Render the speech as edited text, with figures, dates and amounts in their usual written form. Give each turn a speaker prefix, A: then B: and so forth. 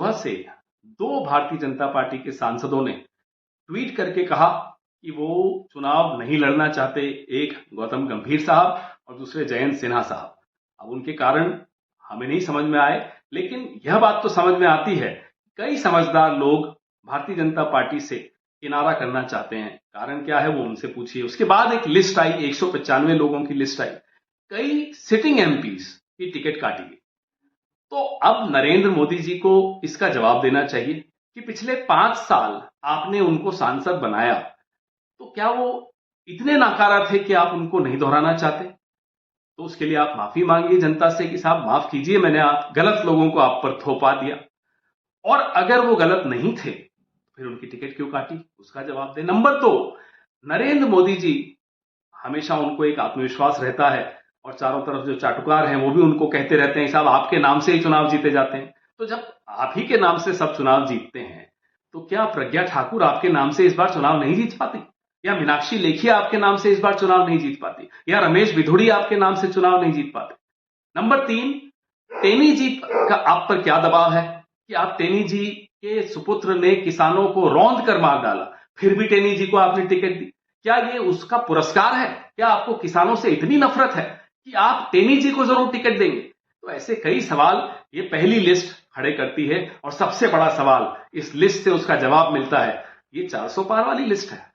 A: सुबह से दो भारतीय जनता पार्टी के सांसदों ने ट्वीट करके कहा कि वो चुनाव नहीं लड़ना चाहते, एक गौतम गंभीर साहब और दूसरे जयंत सिन्हा साहब। अब उनके कारण हमें नहीं समझ में आए, लेकिन यह बात तो समझ में आती है, कई समझदार लोग भारतीय जनता पार्टी से किनारा करना चाहते हैं। कारण क्या है वो उनसे पूछिए। उसके बाद एक लिस्ट आई, 195 लोगों की लिस्ट आई, कई सिटिंग एमपीज की टिकट काटी गई। तो अब नरेंद्र मोदी जी को इसका जवाब देना चाहिए कि पिछले 5 साल आपने उनको सांसद बनाया, तो क्या वो इतने नाकारा थे कि आप उनको नहीं दोहराना चाहते? तो उसके लिए आप माफी मांगिए जनता से कि साहब माफ कीजिए, मैंने आप गलत लोगों को आप पर थोपा दिया। और अगर वो गलत नहीं थे फिर उनकी टिकट क्यों काटी, उसका जवाब दें। नंबर 2, नरेंद्र मोदी जी, हमेशा उनको एक आत्मविश्वास रहता है और चारों तरफ जो चाटुकार हैं वो भी उनको कहते रहते हैं साहब आपके नाम से ही चुनाव जीते जाते हैं। तो जब आप ही के नाम से सब चुनाव जीतते हैं तो क्या प्रज्ञा ठाकुर आपके नाम से इस बार चुनाव नहीं जीत पाती, या मीनाक्षी लेखिया आपके नाम से इस बार चुनाव नहीं जीत पाती, या रमेश बिधूड़ी आपके नाम से चुनाव नहीं जीत पाते? नंबर 3, टेनी जी का आप पर क्या दबाव है कि आप टेनी जी के सुपुत्र ने किसानों को रौंद कर मार डाला, फिर भी टेनी जी को आपने टिकट दी? क्या ये उसका पुरस्कार है? क्या आपको किसानों से इतनी नफरत है कि आप टेनी जी को जरूर टिकट देंगे? तो ऐसे कई सवाल ये पहली लिस्ट खड़े करती है, और सबसे बड़ा सवाल इस लिस्ट से उसका जवाब मिलता है, ये 400 पार वाली लिस्ट है।